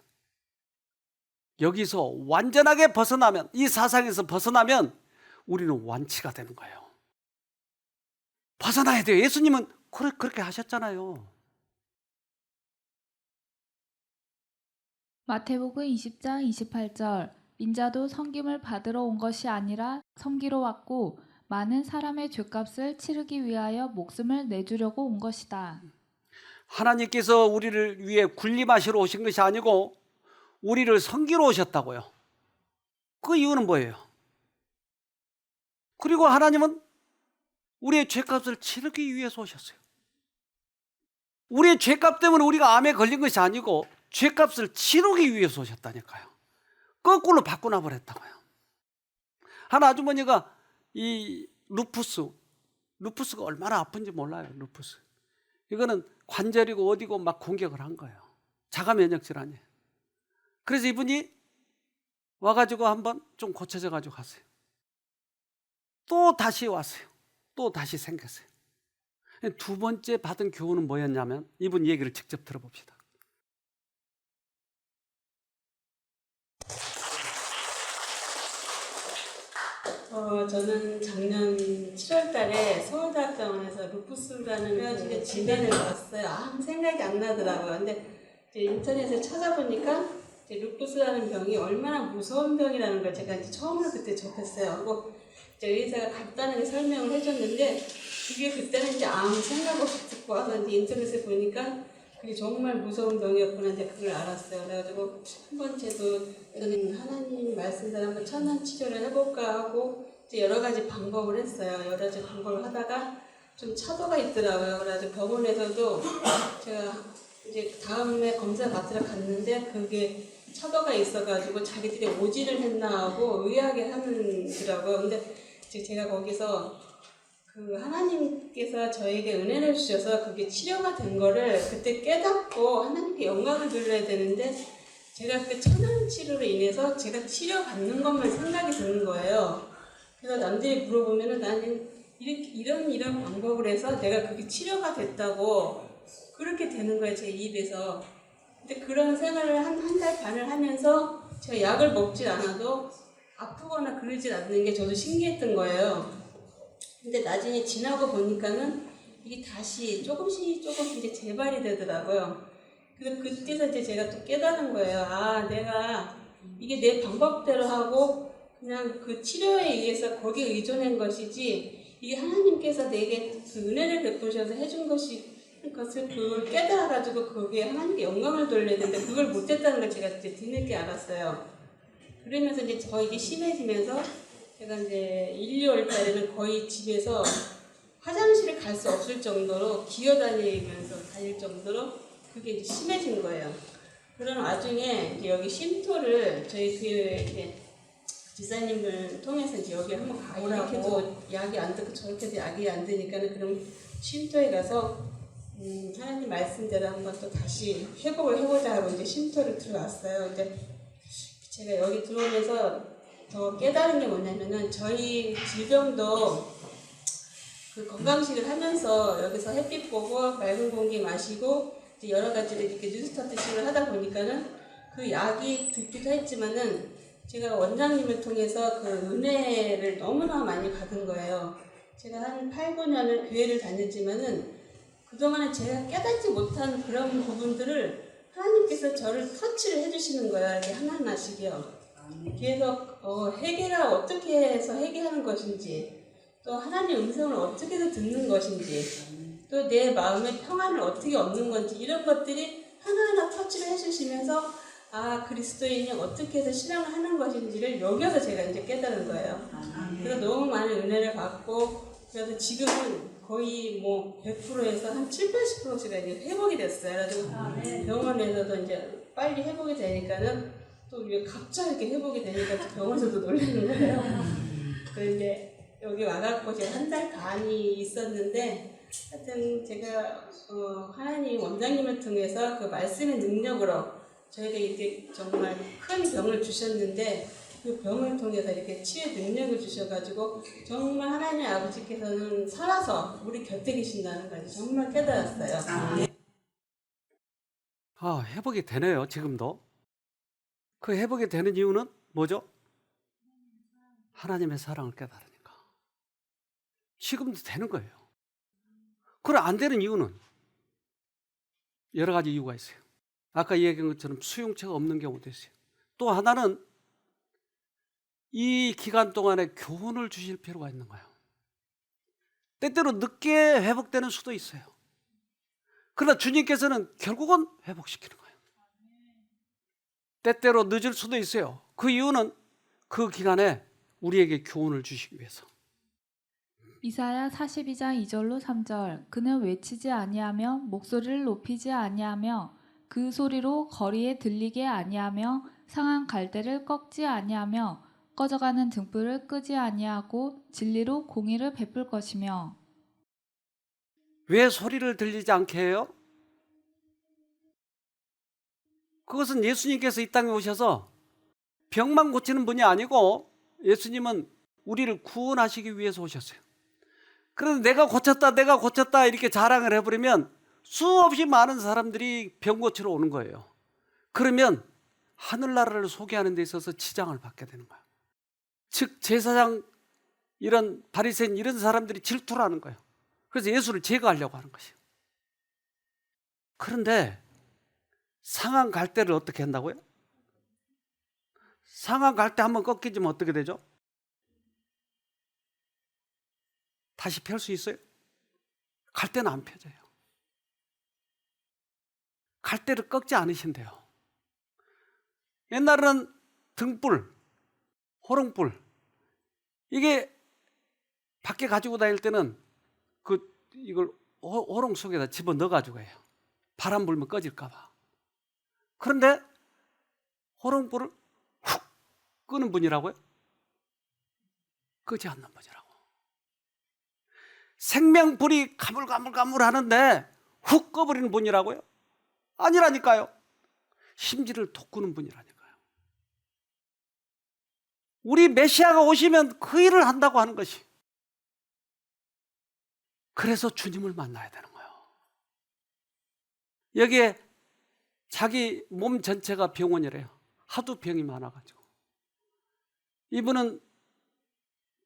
여기서 완전하게 벗어나면, 이 사상에서 벗어나면 우리는 완치가 되는 거예요. 벗어나야 돼요. 예수님은 그렇게 하셨잖아요. 마태복음 20장 28절. 인자도 섬김을 받으러 온 것이 아니라 섬기러 왔고 많은 사람의 죗값을 치르기 위하여 목숨을 내주려고 온 것이다. 하나님께서 우리를 위해 군림하시러 오신 것이 아니고 우리를 섬기러 오셨다고요. 그 이유는 뭐예요? 그리고 하나님은 우리의 죄값을 치르기 위해서 오셨어요. 우리의 죄값 때문에 우리가 암에 걸린 것이 아니고 죄값을 치르기 위해서 오셨다니까요. 거꾸로 바꾸나 버렸다고요. 한 아주머니가 이 루푸스가 얼마나 아픈지 몰라요. 루푸스. 이거는 관절이고 어디고 막 공격을 한 거예요. 자가 면역 질환이에요. 그래서 이분이 와가지고 한번 좀 고쳐져 가지고 갔어요. 또 다시 왔어요. 또 다시 생겼어요. 두 번째 받은 교훈은 뭐였냐면 이분 얘기를 직접 들어봅시다. 저는 작년 7월 달에 서울대학병원에서 루푸스라는 그래가지고 진단을 받았어요. 아무 생각이 안 나더라고요. 근데 이제 인터넷에 찾아보니까 이제 루푸스라는 병이 얼마나 무서운 병이라는 걸 제가 이제 처음으로 그때 접했어요. 하고 이제 의사가 간단하게 설명을 해줬는데 그게 그때는 이제 아무 생각 없이 듣고 와서 이제 인터넷에 보니까 그게 정말 무서운 병이었구나 이제 그걸 알았어요. 그래가지고 한 번째도 저는 하나님 말씀대로 한번 천안 치료를 해볼까 하고 이제 여러 가지 방법을 했어요. 여러 가지 방법을 하다가 좀 차도가 있더라고요. 그래가지고 병원에서도 제가 이제 다음에 검사 받으러 갔는데 그게 차도가 있어가지고 자기들이 오지를 했나 하고 의아하게 하더라고요. 근데 이제 제가 거기서 그 하나님께서 저에게 은혜를 주셔서 그게 치료가 된 거를 그때 깨닫고 하나님께 영광을 돌려야 되는데 제가 그 천안 치료로 인해서 제가 치료받는 것만 생각이 드는 거예요. 그래서 남들이 물어보면은 나는 이런 방법을 해서 내가 그게 치료가 됐다고 그렇게 되는 거예요, 제 입에서. 근데 그런 생활을 한 달 반을 하면서 제가 약을 먹질 않아도 아프거나 그러질 않는 게 저도 신기했던 거예요. 근데 나중에 지나고 보니까는 이게 다시 조금씩 이제 재발이 되더라고요. 그래서 그때서 이제 제가 또 깨달은 거예요. 아, 내가 이게 내 방법대로 하고 그냥 그 치료에 의해서 거기에 의존한 것이지 이게 하나님께서 내게 그 은혜를 베푸셔서 해준 것을 그걸 깨달아가지고 거기에 하나님께 영광을 돌려야 되는데 그걸 못했다는 걸 제가 이제 뒤늦게 알았어요. 그러면서 이제 더 이게 심해지면서 제가 이제 1, 2월 달에는 거의 집에서 화장실을 갈 수 없을 정도로 기어다니면서 다닐 정도로 그게 이제 심해진 거예요. 그런 와중에 이제 여기 쉼터를 저희 교회 이제 지사님을 통해서 이제 여기 한번 가보라고 이렇게도 약이 안 듣고 저렇게도 약이 안 되니까는 그럼 쉼터에 가서 하나님 말씀대로 한번 또 다시 회복을 해보자 하고 이제 쉼터를 들어왔어요. 근데 제가 여기 들어오면서 더 깨달은 게 뭐냐면은 저희 질병도 그 건강식을 하면서 여기서 햇빛 보고 맑은 공기 마시고 이제 여러 가지를 이렇게 뉴스타트식을 하다 보니까는 그 약이 듣기도 했지만은 제가 원장님을 통해서 그 은혜를 너무나 많이 받은 거예요. 제가 한 8, 9년을 교회를 다녔지만은 그동안에 제가 깨닫지 못한 그런 부분들을 하나님께서 저를 터치를 해주시는 거예요. 이렇게 하나하나씩이요. 그래서 회개가 어떻게 해서 회개하는 것인지 또 하나님의 음성을 어떻게 해서 듣는 것인지 또 내 마음의 평안을 어떻게 얻는 건지 이런 것들이 하나하나 터치를 해주시면서 아 그리스도인이 어떻게 해서 신앙을 하는 것인지를 여기서 제가 이제 깨달은 거예요. 그래서 너무 많은 은혜를 받고 그래서 지금은 거의 뭐 100%에서 한 7, 80% 제가 이제 회복이 됐어요. 그래서 병원에서도 이제 빨리 회복이 되니까는 또 왜 갑자기 이렇게 회복이 되니까 병원에서도 놀라는 거예요. 그래서 이제 여기 와갖고 제가 한 달 반이 있었는데 하여튼 제가 하나님 원장님을 통해서 그 말씀의 능력으로 저희가 이렇게 정말 큰 병을 주셨는데 그 병을 통해서 이렇게 치유의 능력을 주셔가지고 정말 하나님 아버지께서는 살아서 우리 곁에 계신다는 걸 정말 깨달았어요. 아, 회복이 되네요, 지금도. 그 회복이 되는 이유는 뭐죠? 하나님의 사랑을 깨달으니까. 지금도 되는 거예요. 그럼 안 되는 이유는 여러 가지 이유가 있어요. 아까 얘기한 것처럼 수용체가 없는 경우도 있어요. 또 하나는 이 기간 동안에 교훈을 주실 필요가 있는 거예요. 때때로 늦게 회복되는 수도 있어요. 그러나 주님께서는 결국은 회복시키는 거예요. 때때로 늦을 수도 있어요. 그 이유는 그 기간에 우리에게 교훈을 주시기 위해서. 이사야 42장 2절로 3절 그는 외치지 아니하며 목소리를 높이지 아니하며 그 소리로 거리에 들리게 아니하며 상한 갈대를 꺾지 아니하며 꺼져가는 등불을 끄지 아니하고 진리로 공의를 베풀 것이며. 왜 소리를 들리지 않게 해요? 그것은 예수님께서 이 땅에 오셔서 병만 고치는 분이 아니고 예수님은 우리를 구원하시기 위해서 오셨어요. 그런데 내가 고쳤다 이렇게 자랑을 해버리면 수없이 많은 사람들이 병 고치러 오는 거예요. 그러면 하늘나라를 소개하는 데 있어서 지장을 받게 되는 거예요. 즉 제사장 이런 바리새인 이런 사람들이 질투를 하는 거예요. 그래서 예수를 제거하려고 하는 것이에요. 그런데 상한 갈대를 어떻게 한다고요? 상한 갈대 한번 꺾이지면 어떻게 되죠? 다시 펼 수 있어요? 갈대는 안 펴져요. 갈대를 꺾지 않으신대요. 옛날에는 등불, 호롱불 이게 밖에 가지고 다닐 때는 이걸 호롱 속에다 집어넣어 가지고 해요. 바람 불면 꺼질까 봐. 그런데 호롱불을 훅 끄는 분이라고요? 끄지 않는 분이라고. 생명불이 가물가물 하는데 훅 꺼버리는 분이라고요? 아니라니까요. 심지를 돋구는 분이라니까요. 우리 메시아가 오시면 그 일을 한다고 하는 것이. 그래서 주님을 만나야 되는 거예요. 여기에 자기 몸 전체가 병원이래요. 하도 병이 많아가지고. 이분은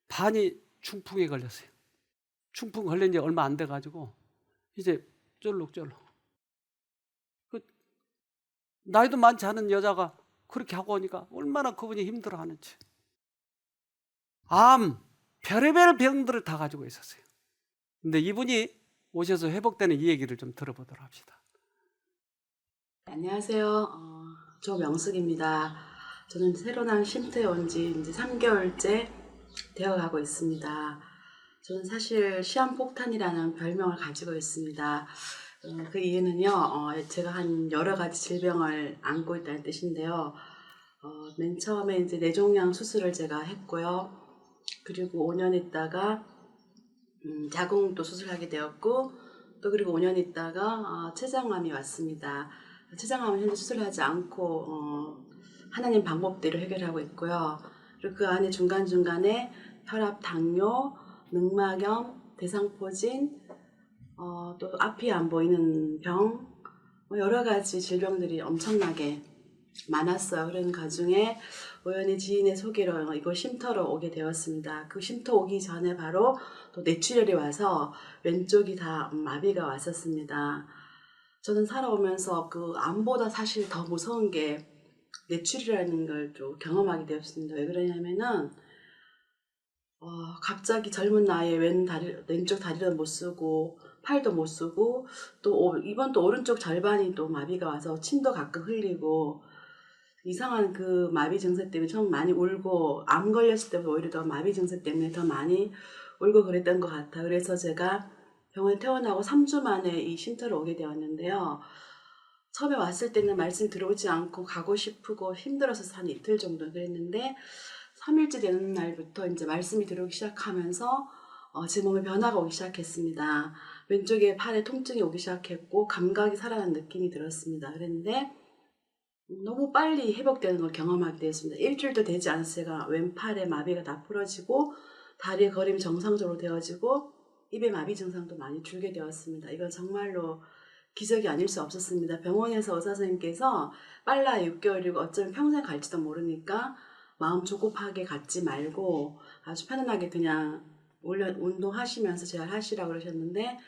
반이 중풍에 걸렸어요. 중풍 걸린 지 얼마 안 돼가지고 이제 쫄룩쫄룩. 나이도 많지 않은 여자가 그렇게 하고 오니까 얼마나 그분이 힘들어하는지. 암, 별의별 병들을 다 가지고 있었어요. 근데 이분이 오셔서 회복되는 이 얘기를 좀 들어보도록 합시다. 안녕하세요. 조명숙입니다. 저는 새로 나온 쉼터에 온 지 이제 3개월째 되어가고 있습니다. 저는 사실 시한폭탄이라는 별명을 가지고 있습니다. 그 이유는요, 제가 한 여러 가지 질병을 안고 있다는 뜻인데요. 맨 처음에 이제 뇌종양 수술을 제가 했고요. 그리고 5년 있다가 자궁도 수술하게 되었고, 또 그리고 5년 있다가 췌장암이 왔습니다. 췌장암은 현재 수술하지 않고 하나님 방법대로 해결하고 있고요. 그리고 그 안에 중간중간에 혈압, 당뇨, 늑막염, 대상포진, 또 앞이 안 보이는 병, 여러 가지 질병들이 엄청나게 많았어요. 그런 가중에 우연히 지인의 소개로 이곳 쉼터로 오게 되었습니다. 그 쉼터 오기 전에 바로 또 뇌출혈이 와서 왼쪽이 다 마비가 왔었습니다. 저는 살아오면서 그 암보다 사실 더 무서운 게 뇌출혈이라는 걸 좀 경험하게 되었습니다. 왜 그러냐면은 갑자기 젊은 나이에 왼쪽 다리도 못 쓰고 팔도 못 쓰고 또 이번 또 오른쪽 절반이 또 마비가 와서 침도 가끔 흘리고 이상한 그 마비 증세 때문에 좀 많이 울고 암 걸렸을 때보다 오히려 더 마비 증세 때문에 더 많이 울고 그랬던 것 같아요. 그래서 제가 병원에 퇴원하고 3주 만에 이 쉼터를 오게 되었는데요. 처음에 왔을 때는 말씀 들어오지 않고 가고 싶고 힘들어서 한 이틀 정도 그랬는데 3일째 되는 날부터 이제 말씀이 들어오기 시작하면서 제 몸에 변화가 오기 시작했습니다. 왼쪽에 팔에 통증이 오기 시작했고 감각이 살아난 느낌이 들었습니다. 그런데 너무 빨리 회복되는 걸 경험하게 되었습니다. 일주일도 되지 않아서 제가 왼팔에 마비가 다 풀어지고 다리의 거림이 정상적으로 되어지고 입의 마비 증상도 많이 줄게 되었습니다. 이건 정말로 기적이 아닐 수 없었습니다. 병원에서 의사 선생님께서 빨라 6개월이고 어쩌면 평생 갈지도 모르니까 마음 조급하게 갖지 말고 아주 편안하게 그냥 운동하시면서 재활하시라고 그러셨는데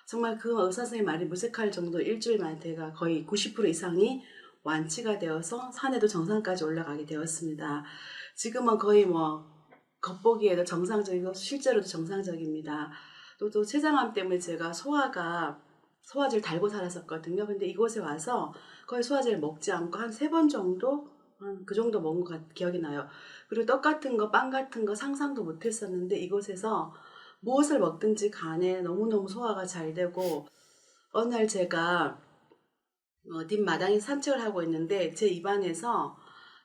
정말 그 의사 선생님 말이 무색할 정도로 일주일 만에 제가 거의 90% 이상이 완치가 되어서 산에도 정상까지 올라가게 되었습니다. 지금은 거의 겉보기에도 정상적이고 실제로도 정상적입니다. 또 췌장암 때문에 제가 소화제를 달고 살았었거든요. 근데 이곳에 와서 거의 소화제를 먹지 않고 한 3번 정도 그 정도 먹은 것 기억이 나요. 그리고 떡 같은 거, 빵 같은 거 상상도 못했었는데 이곳에서 무엇을 먹든지 간에 너무너무 소화가 잘 되고 어느 날 제가 뒷마당에 산책을 하고 있는데 제 입안에서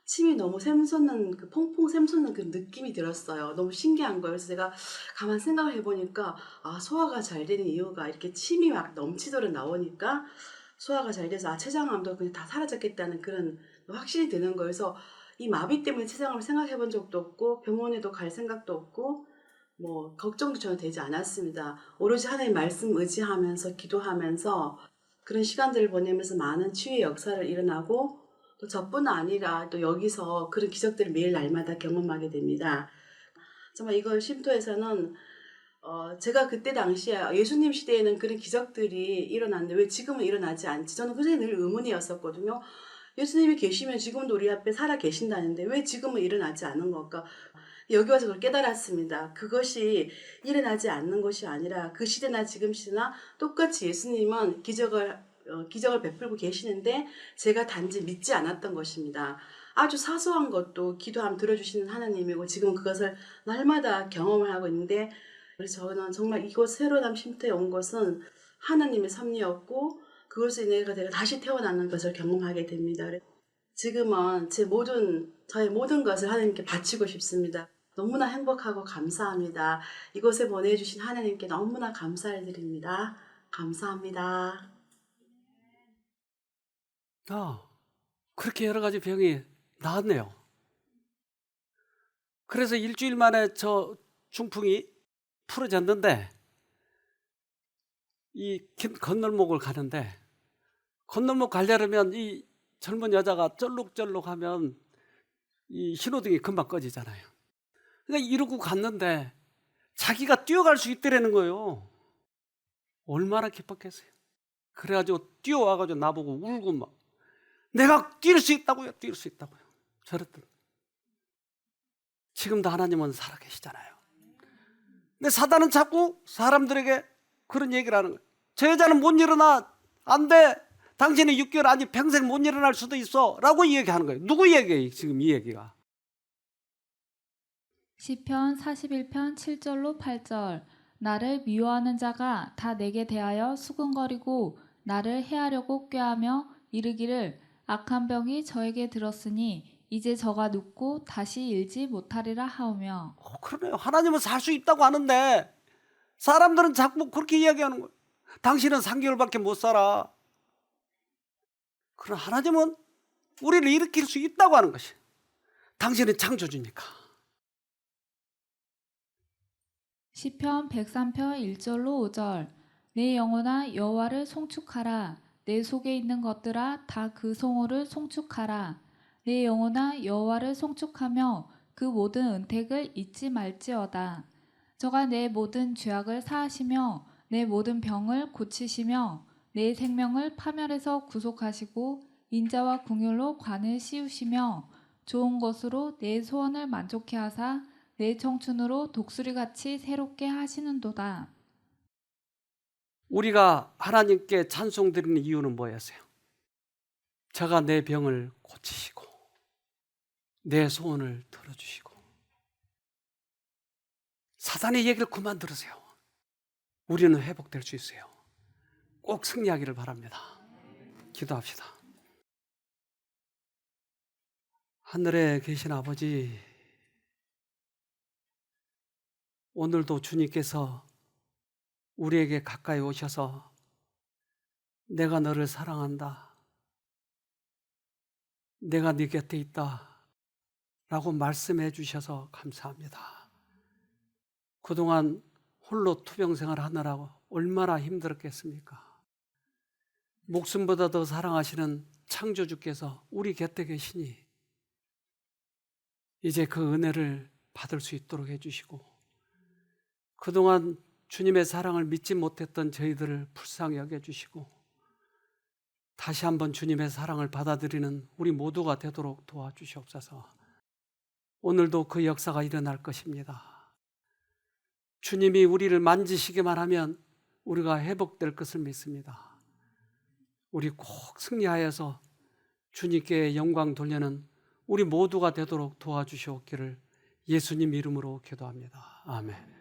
침이 너무 샘솟는 퐁퐁 샘솟는 그 느낌이 들었어요. 너무 신기한 거예요. 그래서 제가 가만 생각을 해보니까 소화가 잘 되는 이유가 이렇게 침이 막 넘치도록 나오니까 소화가 잘 돼서 췌장암도 그냥 다 사라졌겠다는 그런 확신이 드는 거예요. 그래서 이 마비 때문에 췌장암을 생각해 본 적도 없고 병원에도 갈 생각도 없고 뭐 걱정도 전혀 되지 않았습니다. 오로지 하나님 말씀 의지하면서 기도하면서 그런 시간들을 보내면서 많은 치유의 역사를 일어나고 또 저뿐 아니라 또 여기서 그런 기적들을 매일 날마다 경험하게 됩니다. 정말 이걸 쉼터에서는 제가 그때 당시에 예수님 시대에는 그런 기적들이 일어났는데 왜 지금은 일어나지 않지? 저는 그게 늘 의문이었었거든요. 예수님이 계시면 지금도 우리 앞에 살아 계신다는데 왜 지금은 일어나지 않는 걸까? 여기 와서 그걸 깨달았습니다. 그것이 일어나지 않는 것이 아니라 그 시대나 지금 시대나 똑같이 예수님은 기적을 베풀고 계시는데 제가 단지 믿지 않았던 것입니다. 아주 사소한 것도 기도하면 들어주시는 하나님이고 지금 그것을 날마다 경험을 하고 있는데 그래서 저는 정말 이곳 새로남 쉼터에 온 것은 하나님의 섭리였고 그것을 인해 내가 다시 태어나는 것을 경험하게 됩니다. 지금은 저의 모든 것을 하나님께 바치고 싶습니다. 너무나 행복하고 감사합니다. 이곳에 보내주신 하나님께 너무나 감사를 드립니다. 감사합니다. 그렇게 여러 가지 병이 나았네요. 그래서 일주일 만에 저 중풍이 풀어졌는데 이 건널목을 가는데 건널목 가려면 이 젊은 여자가 쩔룩쩔룩하면 이 신호등이 금방 꺼지잖아요. 그러니까 이러고 갔는데 자기가 뛰어갈 수 있더라는 거예요. 얼마나 기뻤겠어요. 그래가지고 뛰어와가지고 나보고 울고 막 내가 뛸 수 있다고요. 뛸 수 있다고요. 저랬더니 지금도 하나님은 살아계시잖아요. 근데 사단은 자꾸 사람들에게 그런 얘기를 하는 거예요. 저 여자는 못 일어나. 안 돼. 당신은 6개월 아니 평생 못 일어날 수도 있어. 라고 얘기하는 거예요. 누구 얘기예요? 지금 이 얘기가. 시편 41편 7절로 8절. 나를 미워하는 자가 다 내게 대하여 수군거리고 나를 해하려고 꾀하며 이르기를 악한 병이 저에게 들었으니 이제 저가 눕고 다시 일지 못하리라 하오며. 그러네요. 하나님은 살 수 있다고 하는데 사람들은 자꾸 그렇게 이야기하는 거예요. 당신은 3개월밖에 못 살아. 그러나 하나님은 우리를 일으킬 수 있다고 하는 것이. 당신은 창조주니까. 시편 103편 1절로 5절. 내 영혼아 여호와를 송축하라. 내 속에 있는 것들아 다 그 성호를 송축하라. 내 영혼아 여호와를 송축하며 그 모든 은택을 잊지 말지어다. 저가 내 모든 죄악을 사하시며 내 모든 병을 고치시며 내 생명을 파멸에서 구속하시고 인자와 긍휼로 관을 씌우시며 좋은 것으로 내 소원을 만족해 하사 내 청춘으로 독수리같이 새롭게 하시는도다. 우리가 하나님께 찬송 드리는 이유는 뭐였어요? 저가 내 병을 고치시고 내 소원을 들어주시고. 사단의 얘기를 그만 들으세요. 우리는 회복될 수 있어요. 꼭 승리하기를 바랍니다. 기도합시다. 하늘에 계신 아버지, 오늘도 주님께서 우리에게 가까이 오셔서 내가 너를 사랑한다. 내가 네 곁에 있다. 라고 말씀해 주셔서 감사합니다. 그동안 홀로 투병생활 하느라고 얼마나 힘들었겠습니까? 목숨보다 더 사랑하시는 창조주께서 우리 곁에 계시니 이제 그 은혜를 받을 수 있도록 해주시고 그동안 주님의 사랑을 믿지 못했던 저희들을 불쌍히 여겨주시고 다시 한번 주님의 사랑을 받아들이는 우리 모두가 되도록 도와주시옵소서. 오늘도 그 역사가 일어날 것입니다. 주님이 우리를 만지시기만 하면 우리가 회복될 것을 믿습니다. 우리 꼭 승리하여서 주님께 영광 돌리는 우리 모두가 되도록 도와주시옵기를 예수님 이름으로 기도합니다. 아멘.